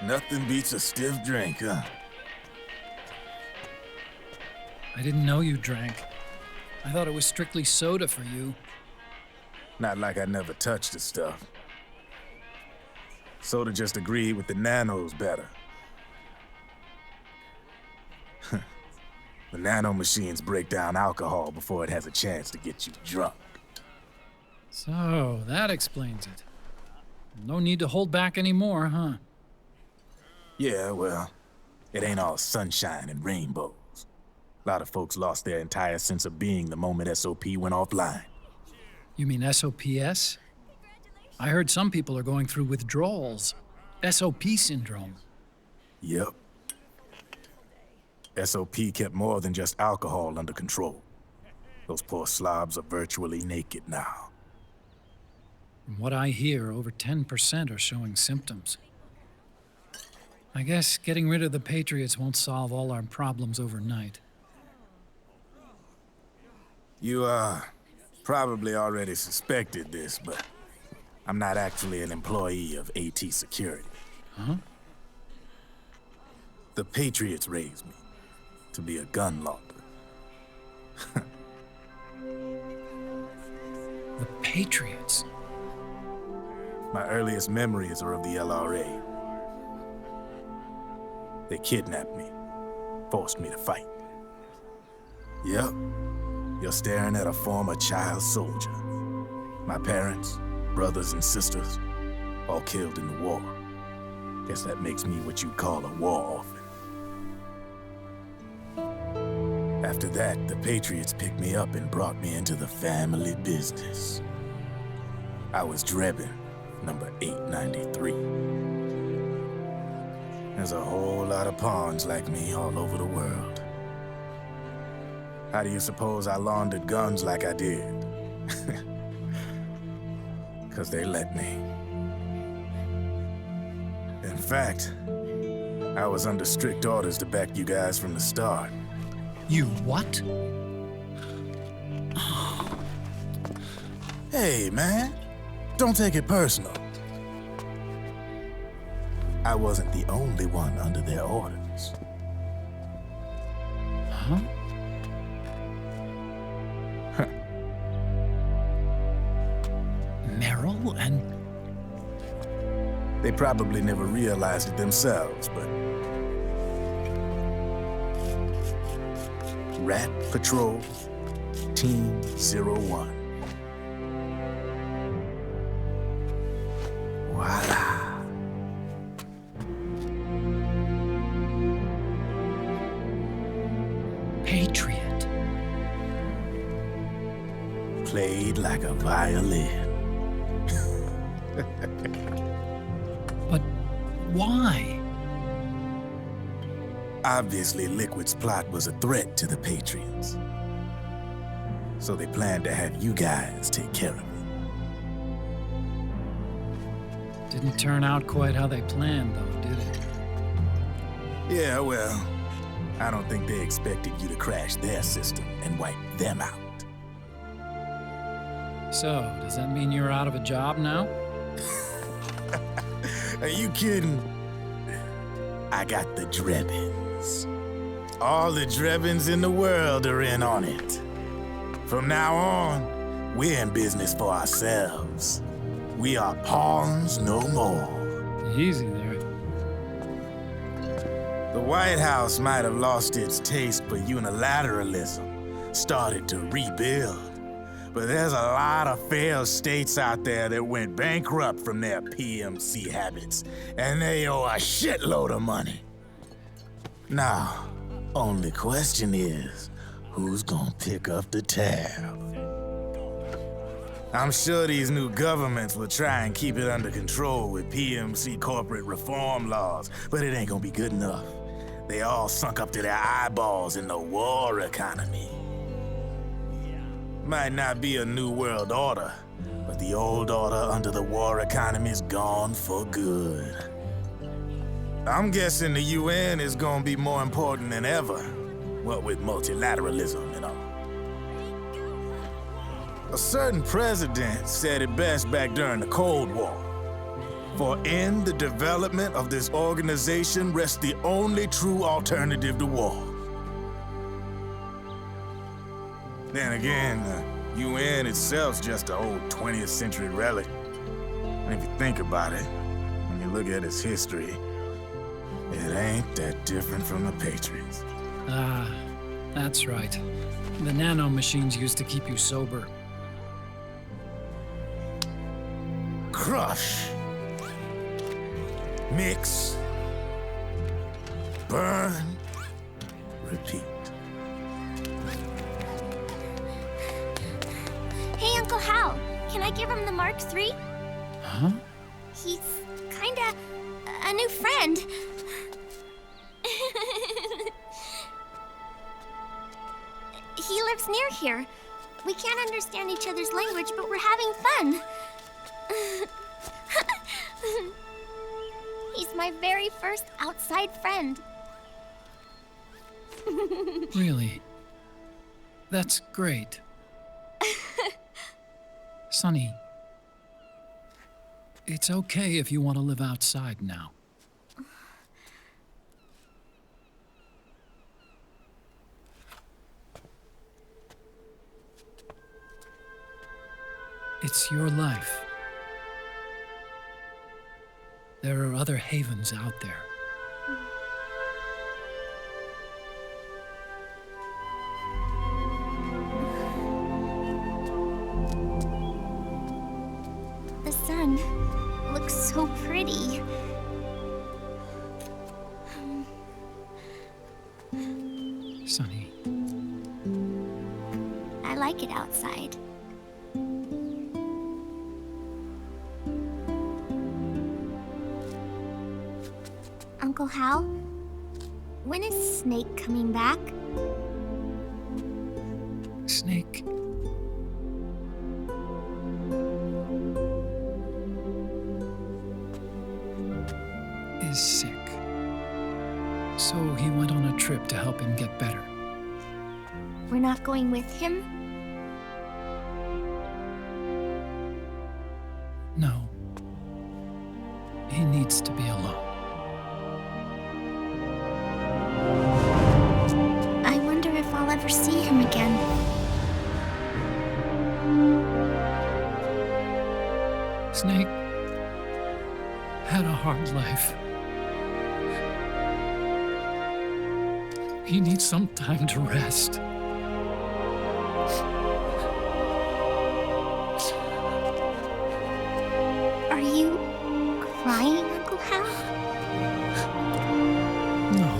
Nothing beats a stiff drink, huh? I didn't know you drank. I thought it was strictly soda for you. Not like I never touched the stuff. Soda just agreed with the nanos better. The nano machines break down alcohol before it has a chance to get you drunk. So, that explains it. No need to hold back anymore, huh? Yeah, well, it ain't all sunshine and rainbows. A lot of folks lost their entire sense of being the moment SOP went offline. You mean SOPS? I heard some people are going through withdrawals. SOP syndrome. Yep. SOP kept more than just alcohol under control. Those poor slobs are virtually naked now. From what I hear, over 10% are showing symptoms. I guess getting rid of the Patriots won't solve all our problems overnight. You, probably already suspected this, but I'm not actually an employee of AT Security. Huh? The Patriots raised me to be a gun launder. The Patriots? My earliest memories are of the LRA. They kidnapped me, forced me to fight. Yep, you're staring at a former child soldier. My parents, brothers and sisters, all killed in the war. Guess that makes me what you'd call a war orphan. After that, the Patriots picked me up and brought me into the family business. I was Drebin, number 893. There's a whole lot of pawns like me all over the world. How do you suppose I laundered guns like I did? 'Cause they let me. In fact, I was under strict orders to back you guys from the start. You what? Hey, man, don't take it personal. I wasn't the only one under their orders. Huh? Merrill and... They probably never realized it themselves, but... Rat Patrol, Team 01. Voila. Patriot. Played like a violin. But why? Obviously, Liquid's plot was a threat to the Patriots. So they planned to have you guys take care of it. Didn't turn out quite how they planned, though, did it? Yeah, well, I don't think they expected you to crash their system and wipe them out. So, does that mean you're out of a job now? Are you kidding? I got the Drebins. All the Drebins in the world are in on it. From now on, we're in business for ourselves. We are pawns no more. Easy there. The White House might have lost its taste for unilateralism, started to rebuild. But there's a lot of failed states out there that went bankrupt from their PMC habits, and they owe a shitload of money. Now, only question is, who's gonna pick up the tab? I'm sure these new governments will try and keep it under control with PMC corporate reform laws, but it ain't gonna be good enough. They all sunk up to their eyeballs in the war economy. Might not be a new world order, but the old order under the war economy's gone for good. I'm guessing the UN is gonna be more important than ever, what with multilateralism and all. A certain president said it best back during the Cold War. For in the development of this organization rests the only true alternative to war. Then again, the UN itself's just an old 20th century relic. And if you think about it, when you look at its history, it ain't that different from the Patriots. Ah, that's right. The nanomachines used to keep you sober. Crush. Mix. Burn. Repeat. Hey, Uncle Hal, can I give him the Mark III? Huh? He's kinda a new friend. He lives near here. We can't understand each other's language, but we're having fun. He's my very first outside friend. Really? That's great. Sonny, it's okay if you want to live outside now. It's your life. There are other havens out there. The sun looks so pretty. Sonny, I like it outside. Uncle Hal, when is Snake coming back? Snake. Is sick. So he went on a trip to help him get better. We're not going with him? No. He needs to be alone. I wonder if I'll ever see him again. Snake had a hard life. He needs some time to rest. Are you crying, Uncle Hal? No.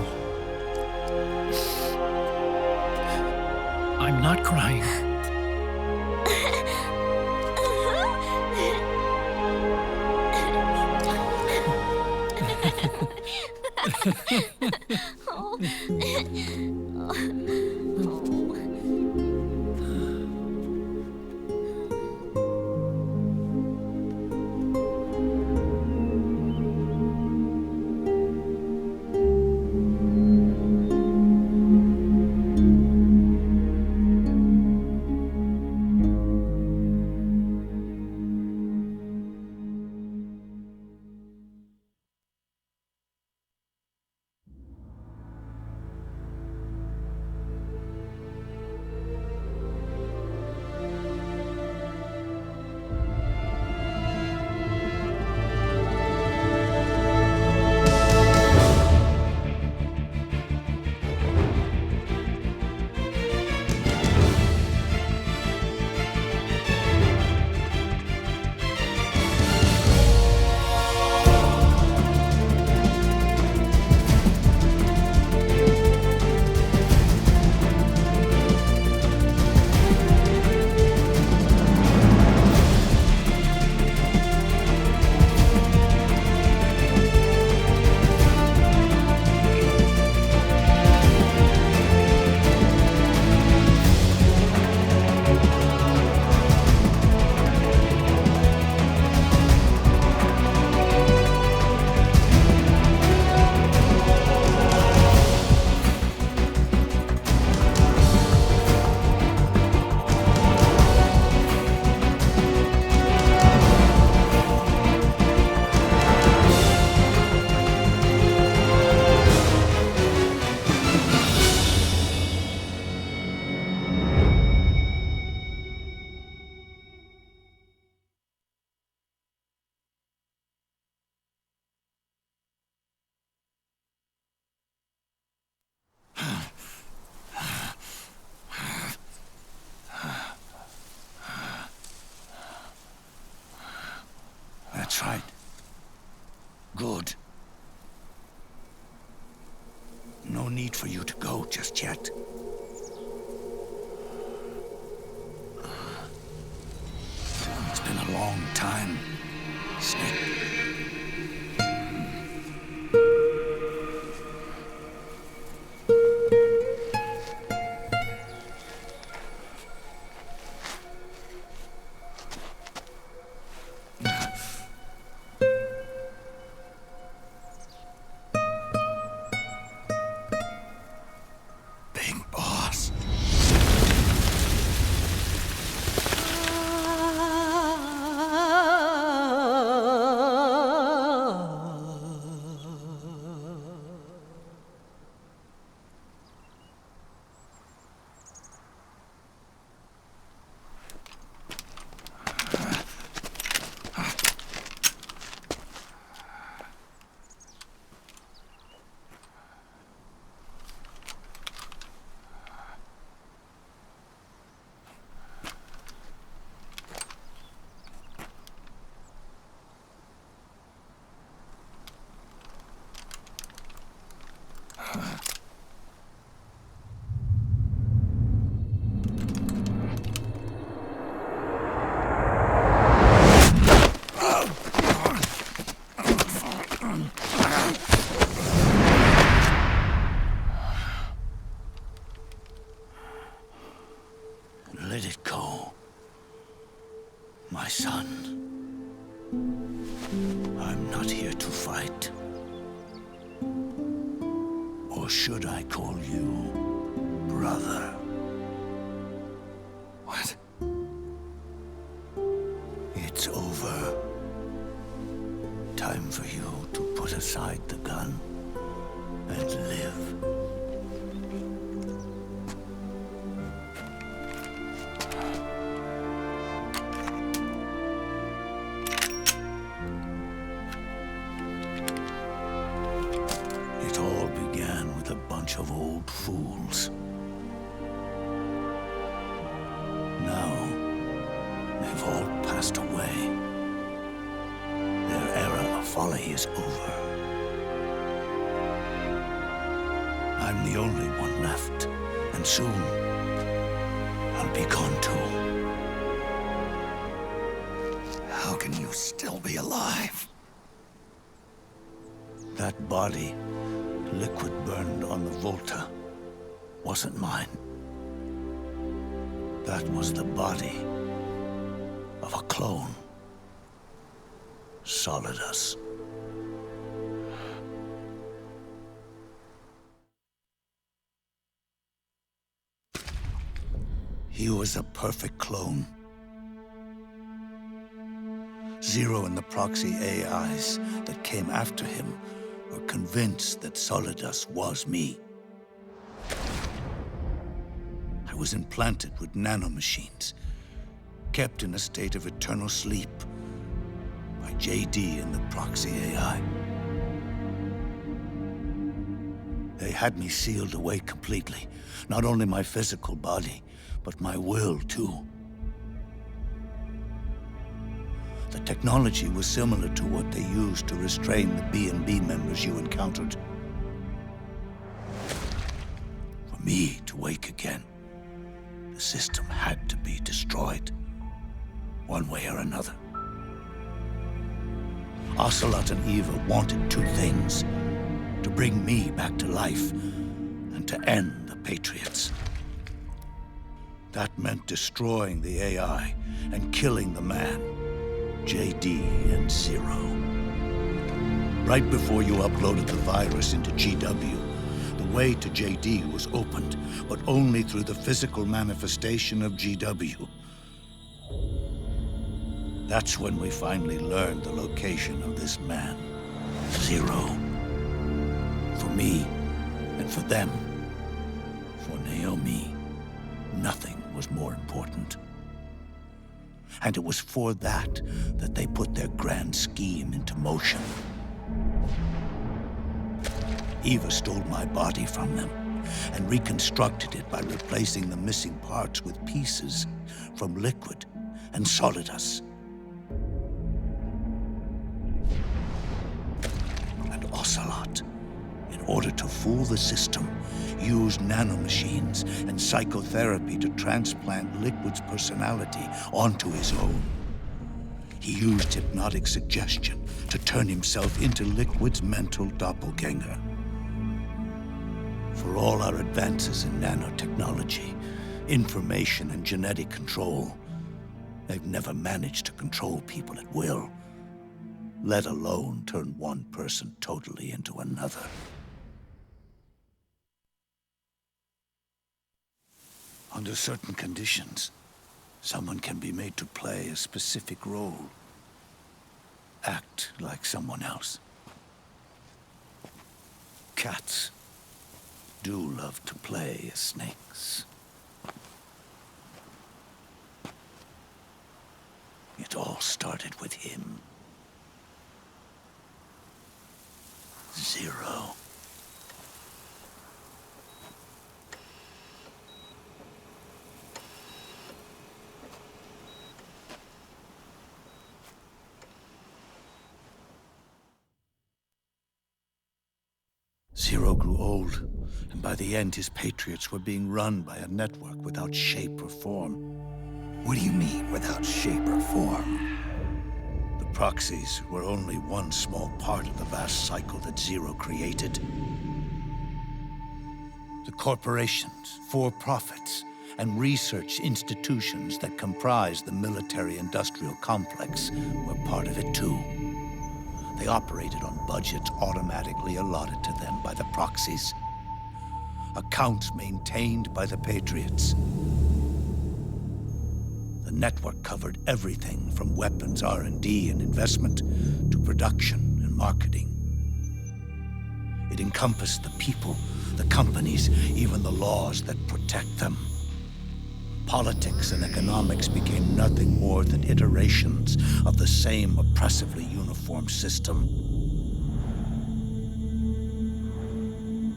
I'm not crying. need for you to go just yet. It's been a long time, Snake. Let it go, my son. I'm not here to fight. Or should I call you brother? What? It's over. Time for you to put aside the gun and live. It all began with a bunch of old fools. Now, they've all passed away. Their era of folly is over. I'm the only one left, and soon I'll be gone too. How can you still be alive? That body, liquid burned on the Volta, wasn't mine. That was the body of a clone. Solidus. He was a perfect clone. Zero and the proxy AIs that came after him were convinced that Solidus was me. I was implanted with nanomachines, kept in a state of eternal sleep by JD and the proxy AI. They had me sealed away completely, not only my physical body, but my will too. The technology was similar to what they used to restrain the B&B members you encountered. For me to wake again, the system had to be destroyed, one way or another. Ocelot and Eva wanted two things: to bring me back to life and to end the Patriots. That meant destroying the AI and killing the man, JD and Zero. Right before you uploaded the virus into GW, the way to JD was opened, but only through the physical manifestation of GW. That's when we finally learned the location of this man, Zero. For me, and for them, for Naomi, nothing was more important. And it was for that they put their grand scheme into motion. Eva stole my body from them and reconstructed it by replacing the missing parts with pieces from Liquid and Solidus. And Ocelot In order to fool the system, used nanomachines and psychotherapy to transplant Liquid's personality onto his own. He used hypnotic suggestion to turn himself into Liquid's mental doppelganger. For all our advances in nanotechnology, information and genetic control, they've never managed to control people at will, let alone turn one person totally into another. Under certain conditions, someone can be made to play a specific role. Act like someone else. Cats do love to play as snakes. It all started with him. Zero. Zero grew old, and by the end his Patriots were being run by a network without shape or form. What do you mean, without shape or form? The proxies were only one small part of the vast cycle that Zero created. The corporations, for-profits, and research institutions that comprise the military-industrial complex were part of it too. They operated on budgets automatically allotted to them by the proxies. Accounts maintained by the Patriots. The network covered everything from weapons R&D and investment to production and marketing. It encompassed the people, the companies, even the laws that protect them. Politics and economics became nothing more than iterations of the same oppressively uniform system.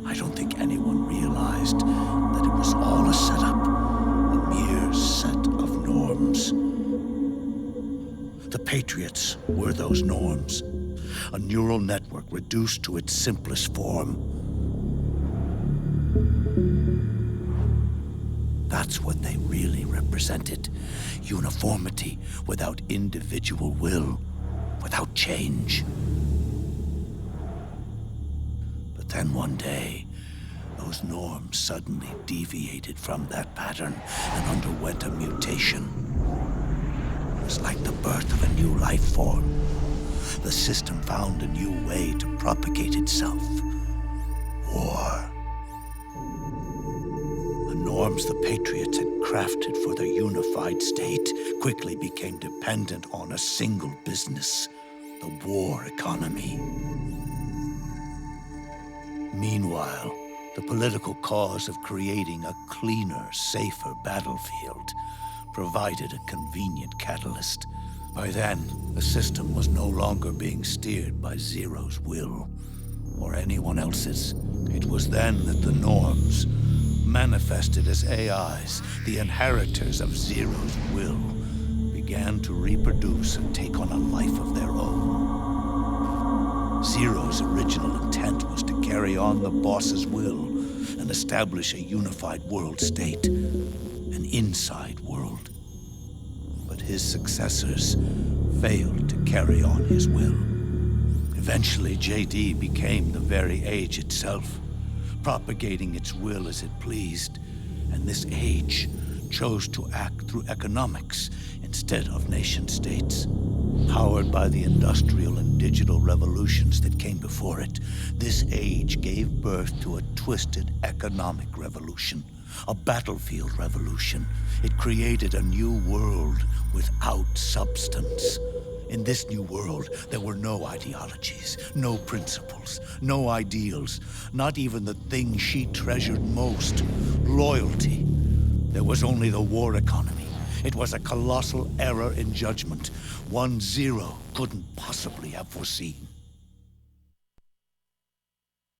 I don't think anyone realized that it was all a setup, a mere set of norms. The Patriots were those norms, a neural network reduced to its simplest form. That's what they really represented. Uniformity without individual will, without change. But then one day, those norms suddenly deviated from that pattern and underwent a mutation. It was like the birth of a new life form. The system found a new way to propagate itself. War. The norms the Patriots had crafted for their unified state quickly became dependent on a single business, the war economy. Meanwhile, the political cause of creating a cleaner, safer battlefield provided a convenient catalyst. By then, the system was no longer being steered by Zero's will, or anyone else's. It was then that the norms, manifested as AIs, the inheritors of Zero's will, began to reproduce and take on a life of their own. Zero's original intent was to carry on the boss's will and establish a unified world state, an inside world. But his successors failed to carry on his will. Eventually, JD became the very age itself, propagating its will as it pleased, and this age chose to act through economics instead of nation-states. Powered by the industrial and digital revolutions that came before it, this age gave birth to a twisted economic revolution, a battlefield revolution. It created a new world without substance. In this new world, there were no ideologies, no principles, no ideals, not even the thing she treasured most, loyalty. There was only the war economy. It was a colossal error in judgment, one Zero couldn't possibly have foreseen.